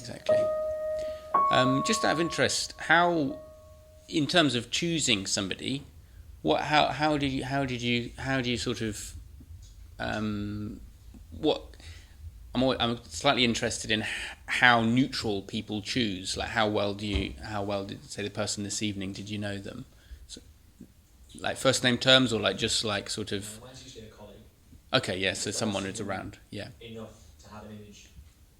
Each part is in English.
exactly. Just out of interest, how, in terms of choosing somebody, how do you sort of what I'm slightly interested in how neutral people choose. Like how well did say the person this evening, did you know them? So, like first name terms, or like just like sort of. Mine's usually a colleague. Okay, yeah, so someone who's around, yeah. Enough to have an image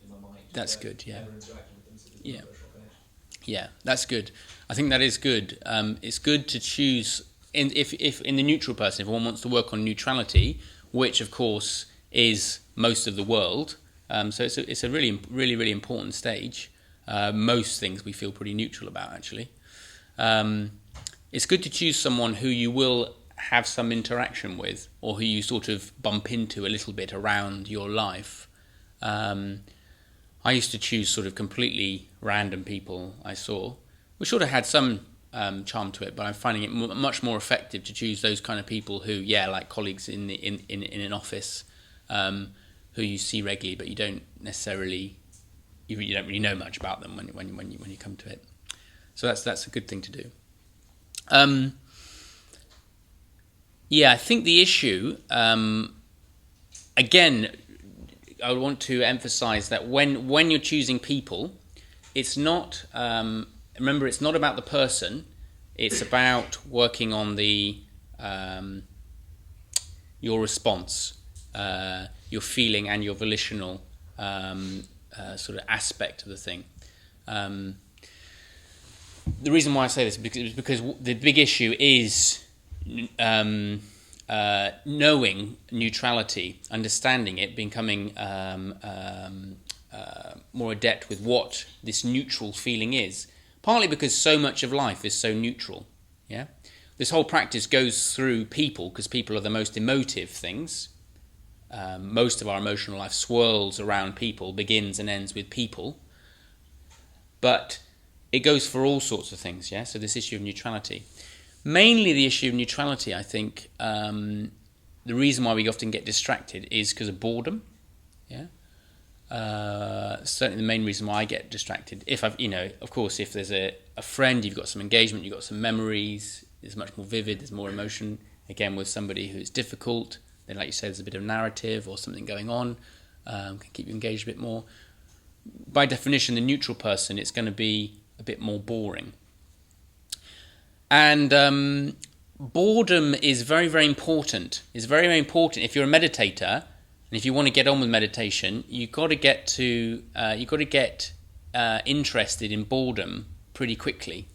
in my mind. That's good, yeah. Never interacted with them, so there's Yeah. no social connection. Yeah, that's good. I think that is good. It's good to choose if in the neutral person, if one wants to work on neutrality, which of course is most of the world. So it's a really important stage. Most things we feel pretty neutral about, actually. It's good to choose someone who you will have some interaction with, or who you sort of bump into a little bit around your life. I used to choose sort of completely random people I saw, which sort of had some charm to it, but I'm finding it much more effective to choose those kind of people who, like colleagues in an office, who you see regularly, but you don't necessarily, you don't really know much about them when you come to it. So that's a good thing to do. I think the issue, again, I want to emphasize that when you're choosing people, it's not, remember, it's not about the person, it's about working on the your response, your feeling and your volitional sort of aspect of the thing. The reason why I say this is because the big issue is knowing neutrality, understanding it, becoming more adept with what this neutral feeling is. Partly because so much of life is so neutral. Yeah, this whole practice goes through people, because people are the most emotive things. Most of our emotional life swirls around people, begins and ends with people. But it goes for all sorts of things, yeah? So this issue of neutrality. Mainly the issue of neutrality, I think, the reason why we often get distracted is because of boredom, yeah? Certainly the main reason why I get distracted. If I've, of course, if there's a friend, you've got some engagement, you've got some memories, it's much more vivid, there's more emotion. Again, with somebody who's difficult, then like you said, there's a bit of narrative or something going on, can keep you engaged a bit more. By definition, the neutral person, it's going to be a bit more boring. And boredom is very, very important. It's very, very important. If you're a meditator, and if you want to get on with meditation, you've got to get interested in boredom pretty quickly,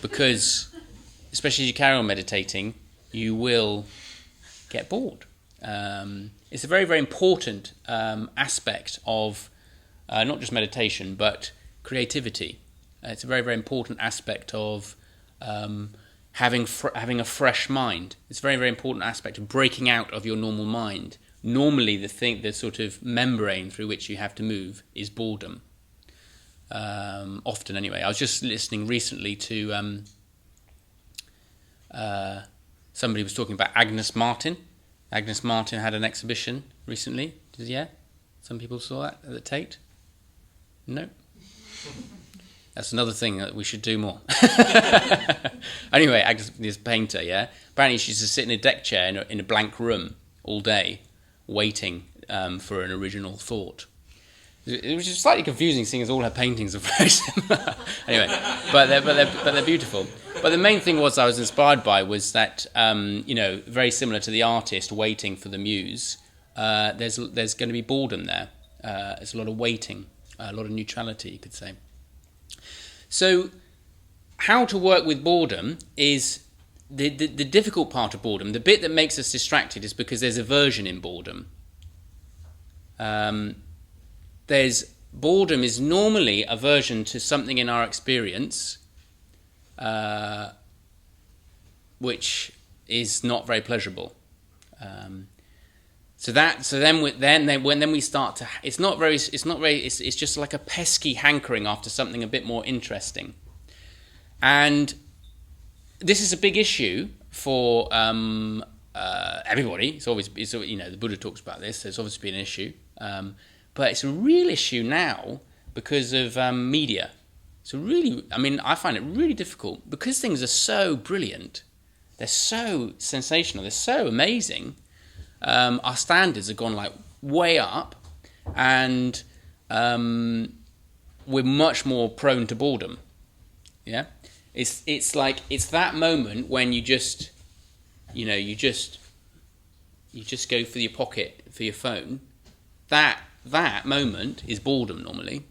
because especially as you carry on meditating, you will get bored. It's a very, very important aspect of not just meditation, but creativity. It's a very, very important aspect of having a fresh mind. It's a very, very important aspect of breaking out of your normal mind. Normally, the sort of membrane through which you have to move is boredom. Often, anyway. I was just listening recently to somebody was talking about Agnes Martin. Agnes Martin had an exhibition recently. Some people saw that at the Tate. No. That's another thing that we should do more. Anyway, Agnes, this painter, yeah. Apparently, she used to sit in a deck chair in a blank room all day, waiting for an original thought. It was just slightly confusing, seeing as all her paintings are very similar. Anyway, but they're beautiful. But the main thing I was inspired by was that very similar to the artist waiting for the muse. There's going to be boredom there. There's a lot of waiting, a lot of neutrality, you could say. So, how to work with boredom is the difficult part of boredom. The bit that makes us distracted is because there's aversion in boredom. Boredom is normally aversion to something in our experience, which is not very pleasurable. Then we start to. It's just like a pesky hankering after something a bit more interesting, and this is a big issue for everybody. The Buddha talks about this. So it's obviously been an issue, but it's a real issue now because of media. So really, I mean, I find it really difficult because things are so brilliant. They're so sensational. They're so amazing. Our standards have gone like way up, and we're much more prone to boredom. Yeah, it's like it's that moment when you just go for your pocket for your phone. That moment is boredom normally.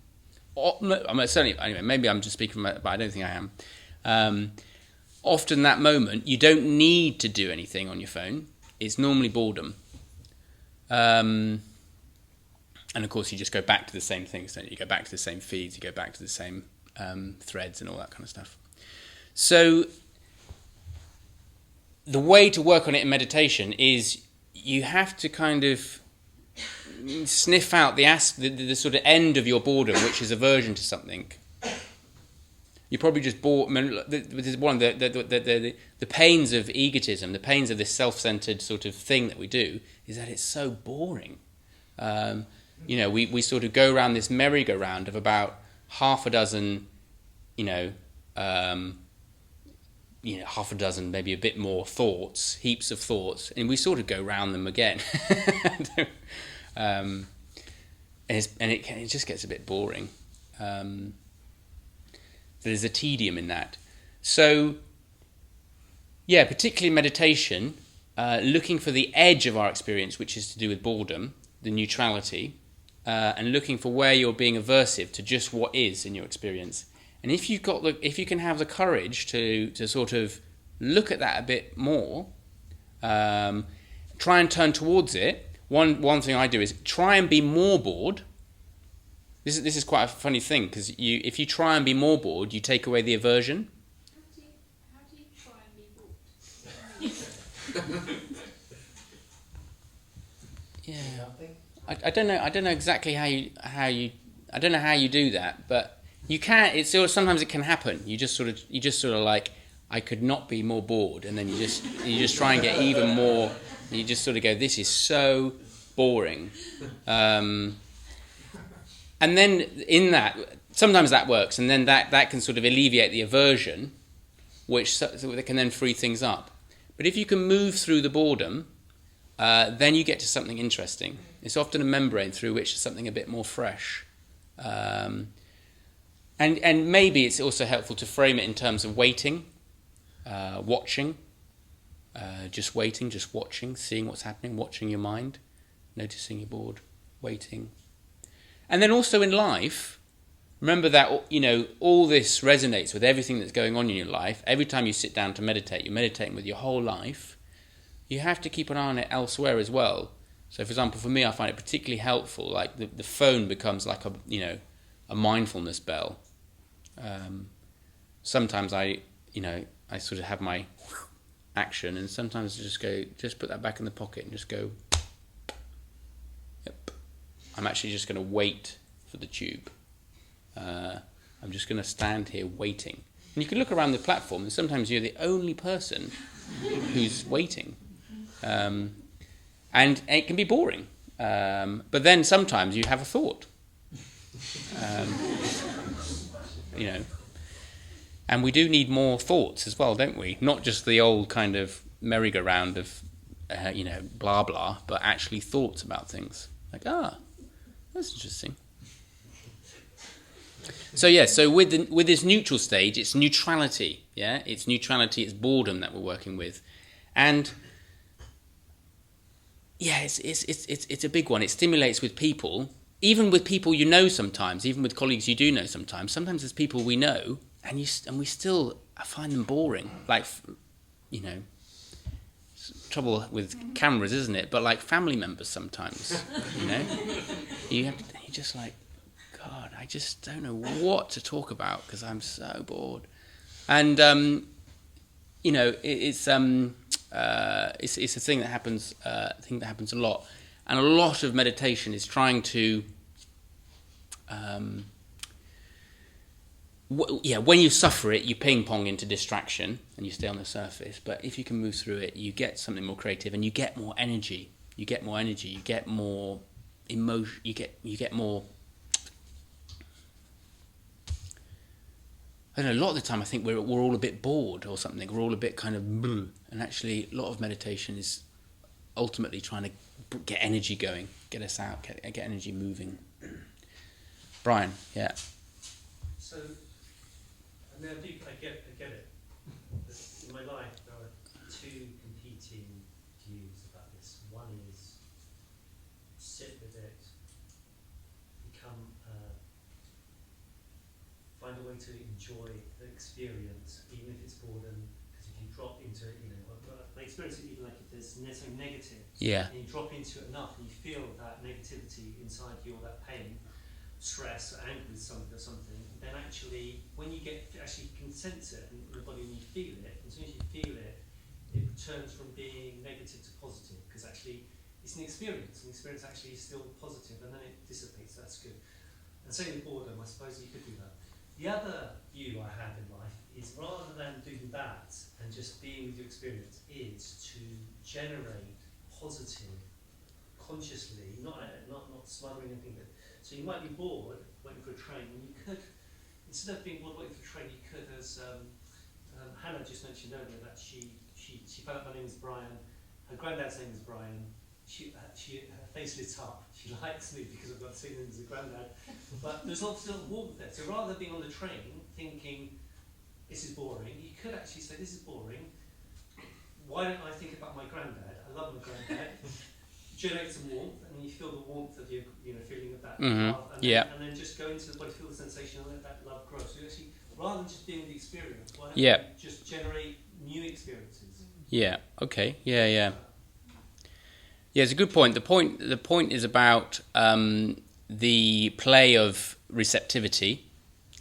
I mean, certainly, anyway, maybe I'm just speaking, but I don't think I am. Often that moment, you don't need to do anything on your phone. It's normally boredom. And of course, you just go back to the same things, don't you? You go back to the same feeds, you go back to the same threads and all that kind of stuff. So the way to work on it in meditation is you have to kind of sniff out the sort of end of your boredom, which is aversion to something. You're probably just bored. This is one of the pains of egotism, the pains of this self-centered sort of thing that we do, is that it's so boring. We sort of go around this merry-go-round of about half a dozen, half a dozen, maybe a bit more thoughts, heaps of thoughts, and we sort of go round them again. And it just gets a bit boring. There's a tedium in that. So, yeah, particularly meditation, looking for the edge of our experience, which is to do with boredom, the neutrality, and looking for where you're being aversive to just what is in your experience. And if you can have the courage to sort of look at that a bit more, try and turn towards it. One thing I do is try and be more bored. This is quite a funny thing, because if you try and be more bored, you take away the aversion. How do you try and be bored? Yeah, I don't know exactly how you I don't know how you do that, but you can. Sometimes it can happen. You just sort of like, I could not be more bored, and then you just try and get even more. You just sort of go, this is so boring. And then in that, sometimes that works, and then that can sort of alleviate the aversion, which can then free things up. But if you can move through the boredom, then you get to something interesting. It's often a membrane through which something a bit more fresh. And maybe it's also helpful to frame it in terms of waiting, watching, just waiting, just watching, seeing what's happening, watching your mind, noticing you're bored, waiting. And then also in life, remember that, all this resonates with everything that's going on in your life. Every time you sit down to meditate, you're meditating with your whole life. You have to keep an eye on it elsewhere as well. So, for example, for me, I find it particularly helpful. Like the phone becomes like a mindfulness bell. Sometimes I sort of have my action, and sometimes I just put that back in the pocket and just go, yep. I'm actually just going to wait for the tube. I'm just going to stand here waiting. And you can look around the platform, and sometimes you're the only person who's waiting. And it can be boring. But then sometimes you have a thought. And we do need more thoughts as well, don't we? Not just the old kind of merry-go-round of, blah, blah, but actually thoughts about things. Like, that's interesting. So with this neutral stage, it's neutrality, yeah? It's neutrality, it's boredom that we're working with. And yeah, it's a big one. It stimulates with people, even with people you know sometimes, even with colleagues you do know sometimes. Sometimes there's people we know, and we still find them boring. Like, trouble with cameras, isn't it? But like family members sometimes, you're just like, God, I just don't know what to talk about because I'm so bored. And it's a thing that happens. Thing that happens a lot, and a lot of meditation is trying to. When you suffer it, you ping pong into distraction and you stay on the surface. But if you can move through it, you get something more creative and you get more energy. You get more emotion. You get more. I don't know. A lot of the time, I think we're all a bit bored or something. We're all a bit kind of bleh. And actually, a lot of meditation is ultimately trying to get energy going, get us out, get energy moving. Brian, yeah. So, I mean, I get it. In my life, there are two competing views about this. One is sit with it, find a way to enjoy the experience, even if it's boredom. Because if you drop into it, I experience it even like if there's something negative. Yeah. And you drop into it enough, and you feel that negativity inside you, or that pain, stress, anger with something or something, then actually, when you can sense it in your body and you feel it, as soon as you feel it, it turns from being negative to positive, because actually it's an experience, and the experience actually is still positive, and then it dissipates. That's good. And same with boredom, I suppose you could do that. The other view I have in life is, rather than doing that and just being with your experience, is to generate positive, consciously, not smothering anything. But so you might be bored waiting for a train, and you could, instead of being bored waiting for a train, you could, as Hannah just mentioned earlier, that she found out my name is Brian, her granddad's name is Brian. Her face lit up. She likes me because I've got the same name as a granddad. But there's lots of warmth there. So rather than being on the train thinking this is boring, you could actually say this is boring. Why don't I think about my granddad? I love my granddad. Generate some warmth, and you feel the warmth of your feeling of that love, and then just go into the body, feel the sensation, and let that love grow. So you actually, rather than just being the experience, why don't you just generate new experiences? Yeah. Okay. Yeah. Yeah, it's a good point. The point is about the play of receptivity,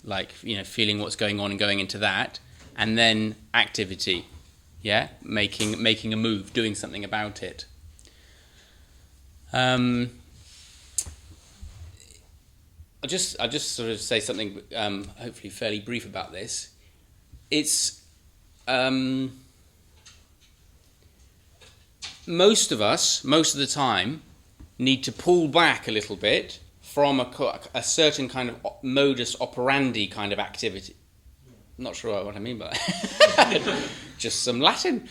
like feeling what's going on and going into that, and then activity. Yeah, making a move, doing something about it. I'll just sort of say something hopefully fairly brief about this. It's most of us, most of the time, need to pull back a little bit from a certain kind of modus operandi kind of activity. I'm not sure what I mean by that. Just some Latin.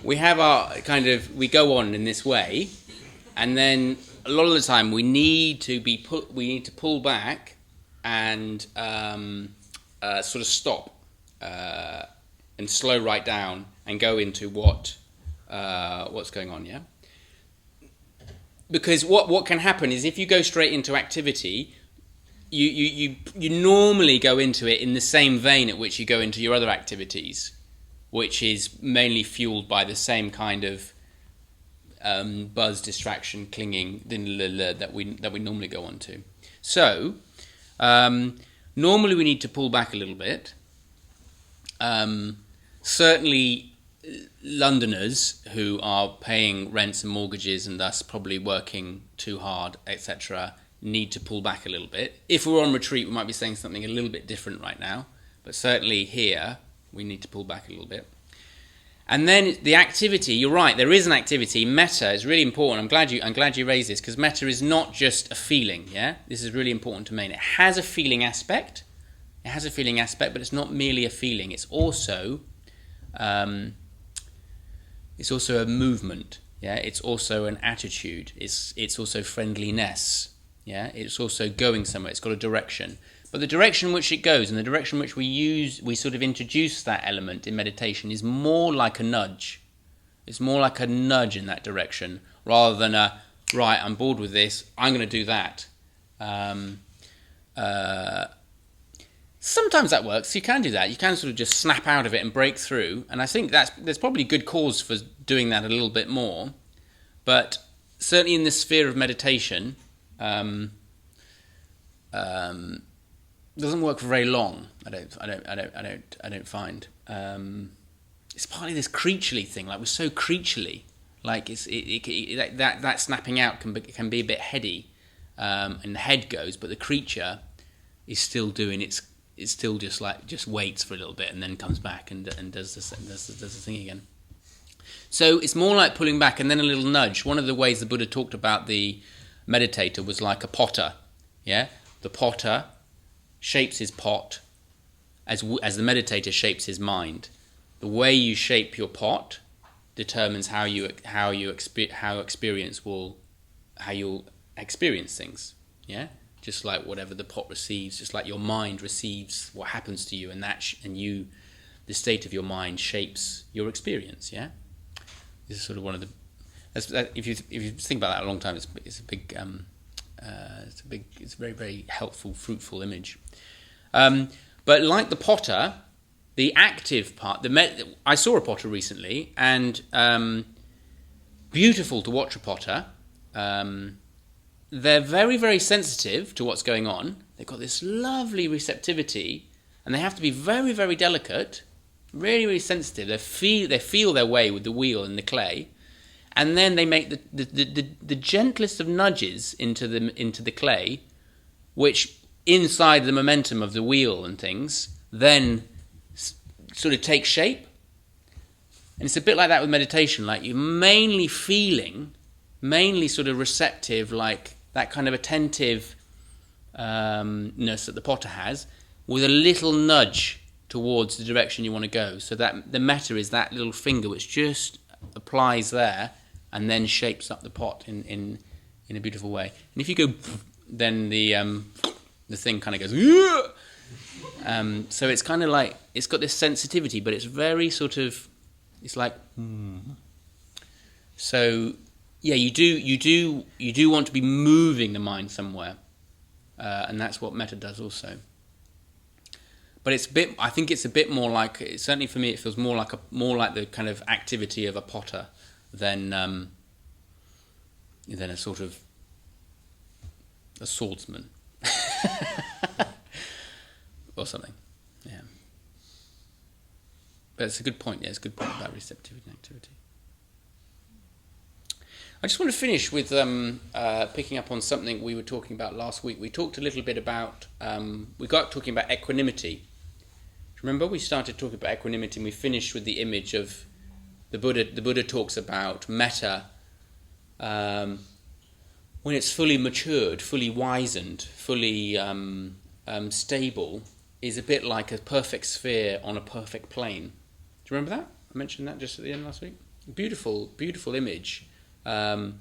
We have our kind of, we go on in this way, and then a lot of the time we need to pull back and sort of stop and slow right down and go into what's going on, yeah? Because what can happen is, if you go straight into activity, you normally go into it in the same vein at which you go into your other activities, which is mainly fueled by the same kind of buzz, distraction, clinging that we normally go on to. So normally we need to pull back a little bit. Certainly Londoners who are paying rents and mortgages and thus probably working too hard, etc., need to pull back a little bit. If we're on retreat, we might be saying something a little bit different right now, but certainly here we need to pull back a little bit. And then the activity, you're right, there is an activity. Metta is really important. I'm glad you raised this, because metta is not just a feeling, yeah? This is really important to me. It has a feeling aspect. But it's not merely a feeling. It's also a movement, yeah? It's also an attitude. It's also friendliness, yeah? It's also going somewhere. It's got a direction. But the direction in which it goes and the direction in which we sort of introduce that element in meditation is more like a nudge. It's more like a nudge in that direction, rather than right, I'm bored with this, I'm going to do that. Sometimes that works. You can do that. You can sort of just snap out of it and break through. And I think there's probably good cause for doing that a little bit more. But certainly in the sphere of meditation, doesn't work for very long. I don't find. It's partly this creaturely thing. Like, we're so creaturely. Like that snapping out can be a bit heady, and the head goes, but the creature is still doing its it still just waits for a little bit and then comes back and does the thing again. So it's more like pulling back and then a little nudge. One of the ways the Buddha talked about the meditator was like a potter. Yeah, the potter shapes his pot as the meditator shapes his mind. The way you shape your pot determines how you'll experience things. Yeah, just like whatever the pot receives, just like your mind receives what happens to you, and the state of your mind shapes your experience. Yeah. This is sort of one of the. If you think about that a long time, it's a big, it's a very, very helpful, fruitful image. But like the potter, the active part. I saw a potter recently, and beautiful to watch a potter. They're very, very sensitive to what's going on. They've got this lovely receptivity, and they have to be very, very delicate. Really, really sensitive. They feel their way with the wheel and the clay, and then they make the gentlest of nudges into the clay, which inside the momentum of the wheel and things then sort of take shape. And it's a bit like that with meditation. Like you're mainly sort of receptive, like that kind of attentiveness that the potter has, with a little nudge towards the direction you want to go. So that the metta is that little finger which just applies there and then shapes up the pot in a beautiful way. And if you go, then the thing kind of goes. So it's kind of like it's got this sensitivity, but it's very sort of, it's like. So yeah, you do want to be moving the mind somewhere, and that's what metta does also. But I think it's a bit more like, certainly for me, it feels more like the kind of activity of a potter than a sort of a swordsman or something. Yeah. But it's a good point. Yeah, it's a good point about receptivity and activity. I just want to finish with picking up on something we were talking about last week. We talked a little bit about, we got talking about equanimity. Remember, we started talking about equanimity and we finished with the image of the Buddha. The Buddha talks about metta when it's fully matured, fully wizened, fully stable, is a bit like a perfect sphere on a perfect plane. Do you remember that? I mentioned that just at the end last week. Beautiful, beautiful image. I've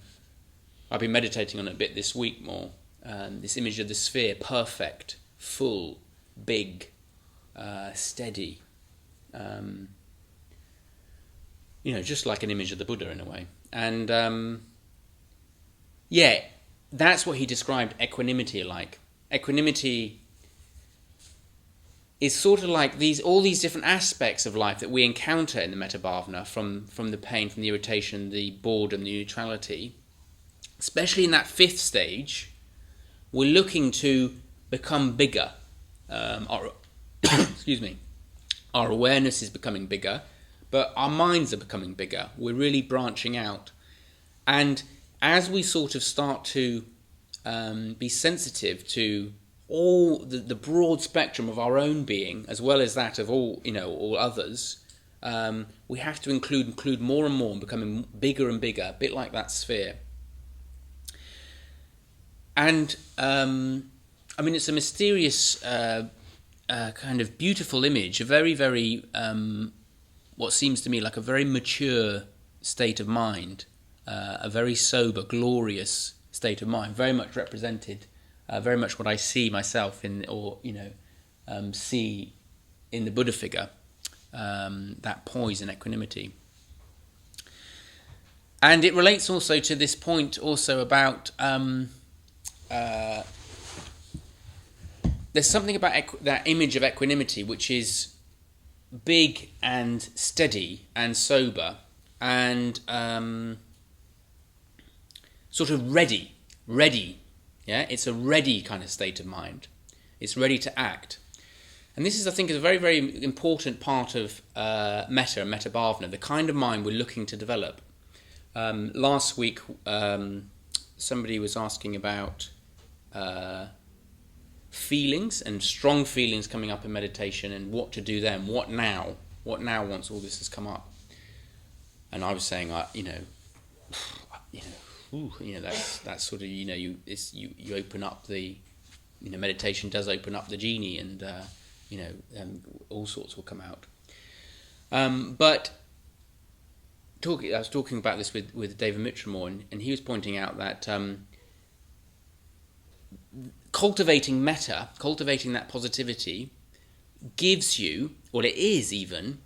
been meditating on it a bit this week more. This image of the sphere, perfect, full, big, steady. Just like an image of the Buddha in a way. And that's what he described equanimity like. Equanimity is sort of like all these different aspects of life that we encounter in the metta bhavana, from the pain, from the irritation, the boredom, the neutrality. Especially in that fifth stage, we're looking to become bigger. Excuse me. Our awareness is becoming bigger, but our minds are becoming bigger. We're really branching out. And as we sort of start to be sensitive to all the broad spectrum of our own being, as well as that of all others, we have to include more and more, and becoming bigger and bigger, a bit like that sphere. And it's a mysterious kind of beautiful image, a very, very what seems to me like a very mature state of mind, a very sober, glorious state of mind, very much represented, very much what I see myself in, or see in the Buddha figure, that poise and equanimity. And it relates also to this point also about there's something about that image of equanimity which is big and steady and sober and sort of ready. Yeah, it's a ready kind of state of mind. It's ready to act. And this is, I think, a very, very important part of metta and metta bhavana, the kind of mind we're looking to develop. Last week, somebody was asking about feelings and strong feelings coming up in meditation, and what to do then, what now once all this has come up. And I was saying, that's sort of, you open up the, meditation does open up the genie, and all sorts will come out. But I was talking about this with David Mitramore, and he was pointing out that cultivating metta, cultivating that positivity, gives you, or it is even,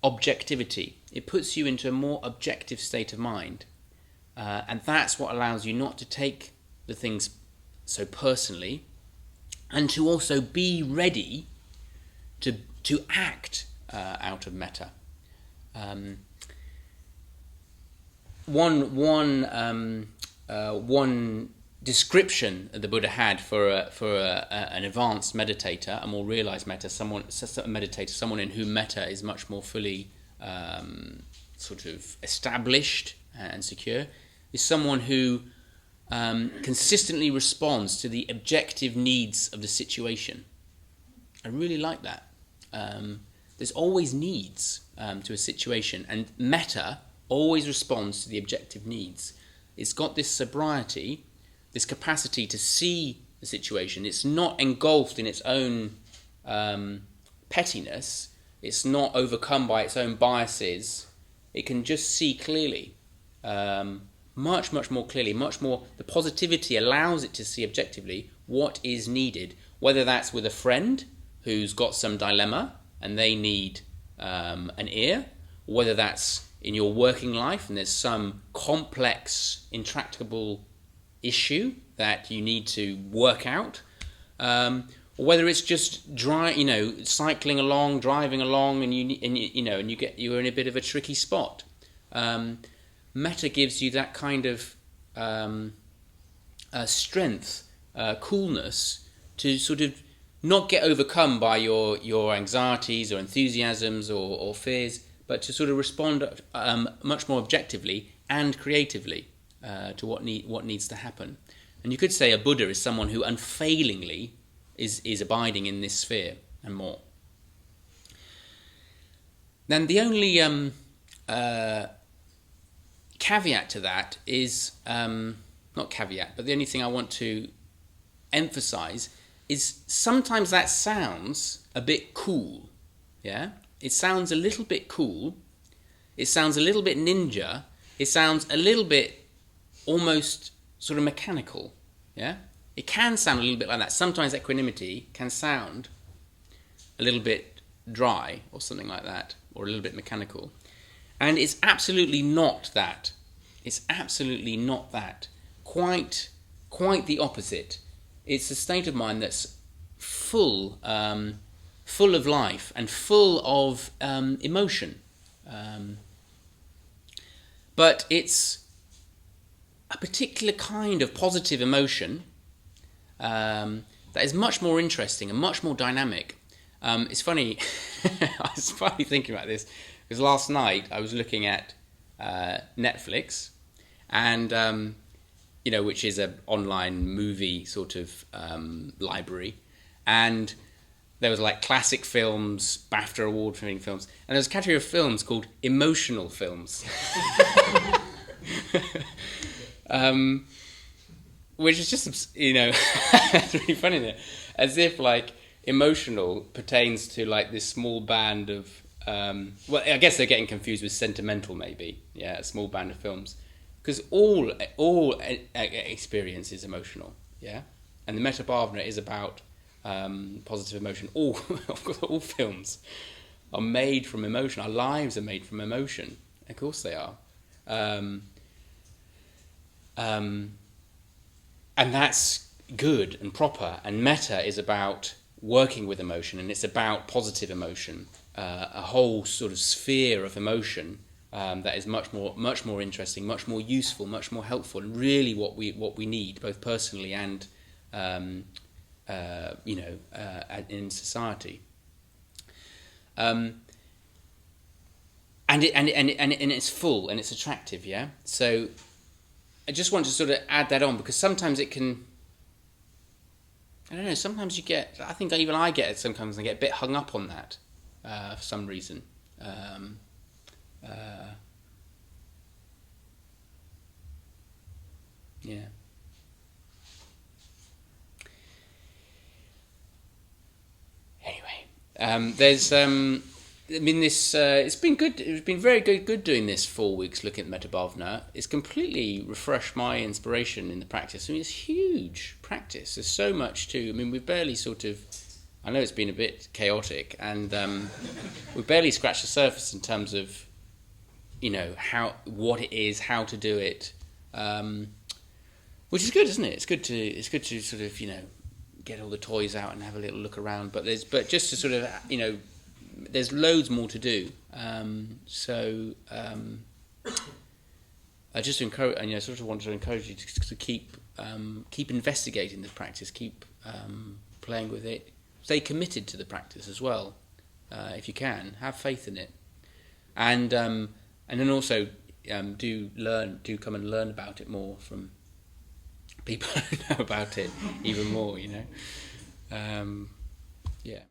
objectivity. It puts you into a more objective state of mind. And that's what allows you not to take the things so personally, and to also be ready to act out of metta. One description that the Buddha had for an advanced meditator, a more realized meditator, someone in whom metta is much more fully sort of established and secure, is someone who consistently responds to the objective needs of the situation. I really like that. There's always needs to a situation, and metta always responds to the objective needs. It's got this sobriety, this capacity to see the situation. It's not engulfed in its own pettiness. It's not overcome by its own biases. It can just see clearly, much more clearly, much more. The positivity allows it to see objectively what is needed, whether that's with a friend who's got some dilemma and they need an ear, or whether that's in your working life and there's some complex, intractable issue that you need to work out, or whether it's just cycling along, driving along, and you're in a bit of a tricky spot. Metta gives you that kind of strength, coolness to sort of not get overcome by your anxieties or enthusiasms or fears, but to sort of respond much more objectively and creatively to what needs to happen. And you could say a Buddha is someone who unfailingly is abiding in this sphere and more. Then the only caveat to that is, not caveat, but the only thing I want to emphasize is sometimes that sounds a bit cool, yeah? It sounds a little bit cool, it sounds a little bit ninja, it sounds a little bit almost sort of mechanical, yeah? It can sound a little bit like that. Sometimes equanimity can sound a little bit dry or something like that, or a little bit mechanical. And it's absolutely not that. It's absolutely not that. Quite the opposite. It's a state of mind that's full of life and full of emotion. But it's a particular kind of positive emotion that is much more interesting and much more dynamic. It's funny, I was finally thinking about this, because last night I was looking at Netflix, and which is an online movie sort of library, and there was like classic films, BAFTA award-winning films, and there was a category of films called emotional films. Which is just, it's really funny, isn't it? As if like emotional pertains to like this small band of, well, I guess they're getting confused with sentimental, maybe. Yeah, a small band of films, because all experience is emotional. Yeah, and the Metta Bhavana is about positive emotion. Of course, all films are made from emotion. Our lives are made from emotion. Of course, they are. And that's good and proper. And metta is about working with emotion, and it's about positive emotion, a whole sort of sphere of emotion that is much more interesting, much more useful, much more helpful, and really what we need, both personally and in society. And it's full and it's attractive, yeah. So I just want to sort of add that on, because sometimes it can I don't know. Sometimes you get. I think even I get it. Sometimes I get a bit hung up on that for some reason. Yeah. Anyway, there's. I mean, this. It's been good. It's been very good doing this 4 weeks looking at Metabhavna. It's completely refreshed my inspiration in the practice. I mean, it's huge practice. There's so much to. I mean, we've barely sort of. I know it's been a bit chaotic, and we've barely scratched the surface in terms of, what it is, how to do it, which is good, isn't it? It's good to sort of get all the toys out and have a little look around. But just to sort of there's loads more to do. I just encourage, sort of want to encourage you to keep investigating the practice, keep playing with it, stay committed to the practice as well, if you can. Have faith in it, and then also do come and learn about it more from people who know about it even more. Yeah.